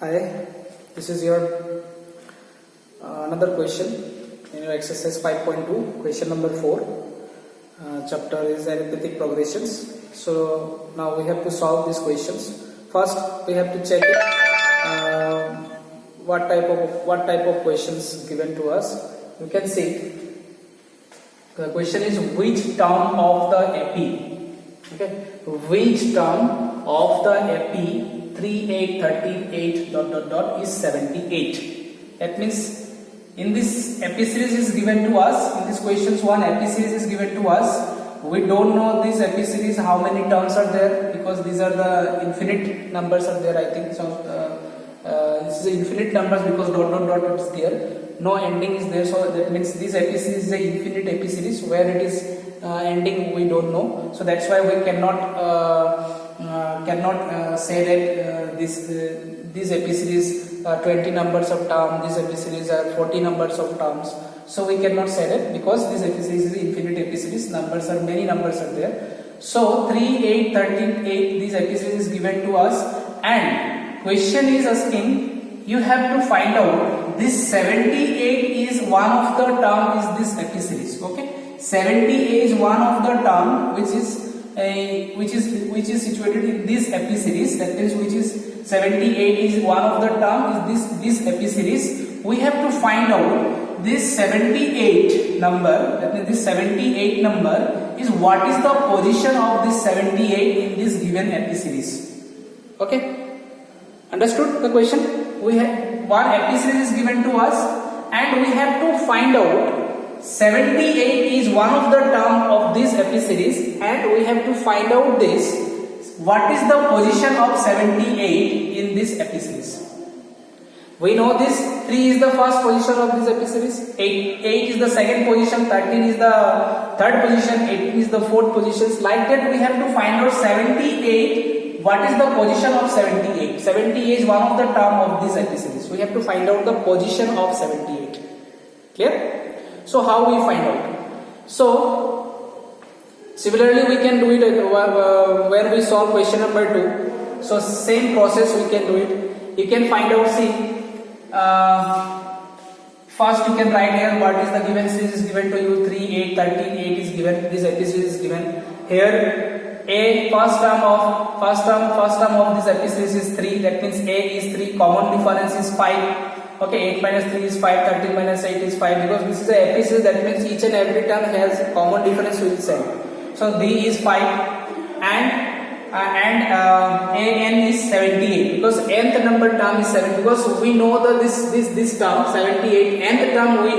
Hi, this is your another question in your exercise 5.2, question number 4. Chapter is arithmetic progressions. So now we have to solve these questions. First, we have to check it, what type of questions given to us. You can see the question is which term of the AP. Okay, which term of the AP 3, 8, 13, 8 ... is 78. That means in this AP series is given to us, in this questions 1 AP series is given to us. We don't know this AP series how many terms are there, because these are the infinite numbers are there, I think. So this is infinite numbers because ... is there. No ending is there, so that means this AP series is a infinite AP series. Where it is ending we don't know, so that's why we cannot say that this AP series 20 numbers of term, this AP series are 40 numbers of terms. So we cannot say that because this AP series is infinite AP series. Many numbers are there. So 3, 8, 13, 8 this AP series is given to us, and question is asking you have to find out this 78 is one of the term is this AP series. Okay, 78 is one of the term which is situated in this AP series. That means which is 78 is one of the term is this AP series. We have to find out this 78 number. That means this 78 number is what is the position of this 78 in this given AP series. Okay, understood the question? We have one AP series is given to us, and we have to find out 78 is one of the term of this AP series, and we have to find out this what is the position of 78 in this AP series. We know this 3 is the first position of this AP series, 8 is the second position, 13 is the third position, 18 is the fourth position. Like that we have to find out 78. What is the position of 78? 78 is one of the term of this AP series. We have to find out the position of 78. Clear? So how we find out? So similarly we can do it when we solve question number 2. So same process we can do it. You can find out, see, first you can write here what is the given series is given to you. 3, 8, 13, 8 is given. This AP series is given. Here A first term of this AP series is 3. That means A is 3. Common difference is 5. Okay, 8 minus 3 is 5. 13 minus 8 is 5. Because this is a AP series, that means each and every term has common difference will same. So D is 5, and AN is 78 because nth number term is 7. Because we know that this term 78 nth term we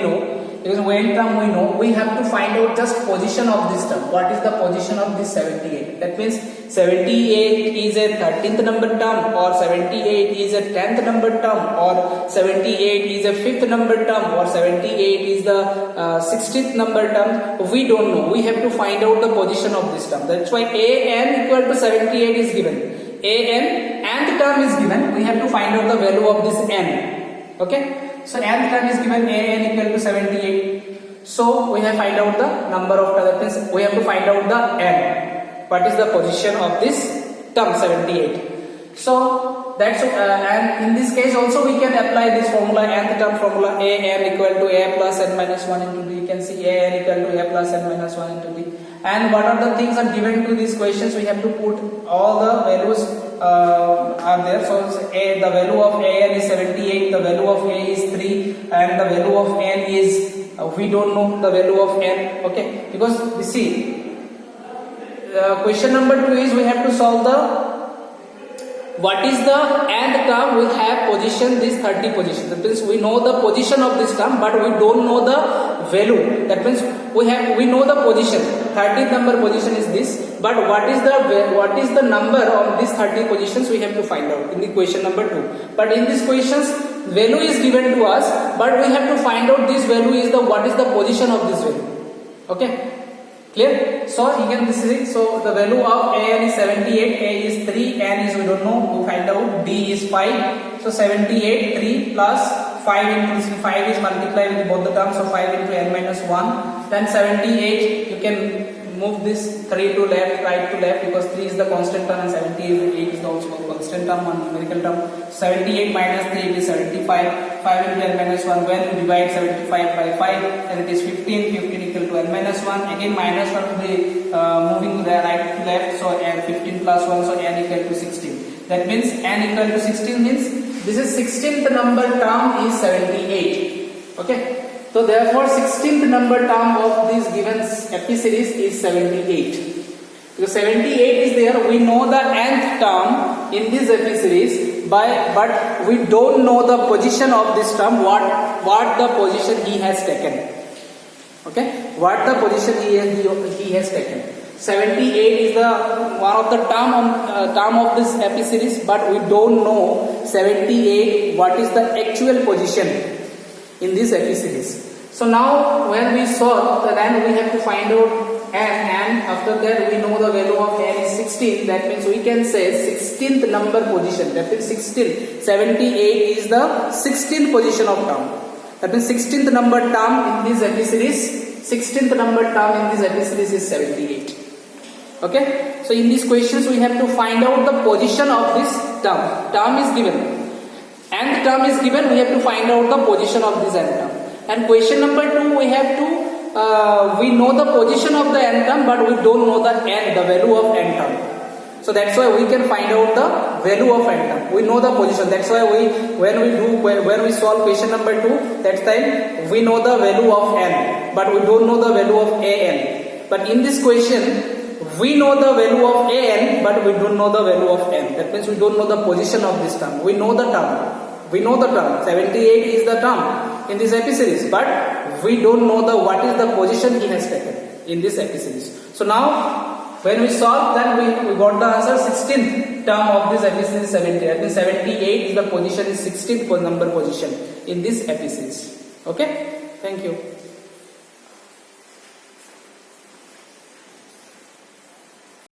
know. Because when term we know, we have to find out just position of this term. What is the position of this 78? That means 78 is a 13th number term, or 78 is a 10th number term, or 78 is a 5th number term, or 78 is the 16th number term. We don't know. We have to find out the position of this term. That's why AN equal to 78 is given. AN and the term is given. We have to find out the value of this N. Okay. So nth term is given AN equal to 78. So we have to find out the number of terms. We have to find out the N. What is the position of this term 78? So that's and in this case also we can apply this formula, nth term formula, AN equal to A plus N minus 1 into D. You can see AN equal to A plus N minus 1 into D. And what are the things are given to these questions? We have to put all the values are there. So the value of AN is 78, the value of A is 3, and the value of N is we don't know the value of N. Okay, because we see question number 2 is we have to solve the what is the nth term we have position this 30 position. That means we know the position of this term, but we don't know the value. That means we know the position. 30th number position is this, but what is the number of these 30 positions we have to find out in the question number 2. But in these questions value is given to us, but we have to find out this value is the what is the position of this value. Okay, clear? So again this is so the value of AN is 78, A is 3, N is we don't know, we find out, D is 5. So 78, 3 plus 5 into 5 is multiplied with both the terms, so 5 into N minus 1. Then 78 you can move this 3 to left, right to left, because 3 is the constant term and 78 is also a constant term, one numerical term. 78 minus 3 is 75. 5 into n minus 1. When we divide 75 by 5, then it is 15. 15 equal to n minus 1. Again minus 1 will be moving the right to left, so n 15 plus 1, so n equal to 16. That means n equal to 16 means this is 16th number term is 78. Okay. So therefore 16th number term of this given epi series is 78. Because 78 is there, we know the nth term in this epi series, but we don't know the position of this term, what the position he has taken. Okay, what the position he has taken. 78 is the one of the term of this epi series, but we don't know 78 what is the actual position in this epi series. So now when we solve, then we have to find out n, and after that we know the value of n is 16. That means we can say 16th number position. That means 16. 78 is the 16th position of term. That means 16th number term in this epi series. 16th number term in this epi series is 78. Okay. So in these questions we have to find out the position of this term. Term is given. Nth term is given. We have to find out the position of this nth term. And question number 2, we have to we know the position of the n term, but we don't know the value of n term. So that's why we can find out the value of n term. We know the position. That's why when we solve question number 2, that time we know the value of n, but we don't know the value of an. But in this question, we know the value of an, but we don't know the value of n. That means we don't know the position of this term. We know the term. We know the term. 78 is the term in this epi series, but we don't know what is the position he has taken in this epi series. So now when we solve, then we got the answer 16th term of this epi series 78. That means 78 is the position, is 16th number position in this epi series. Okay, thank you.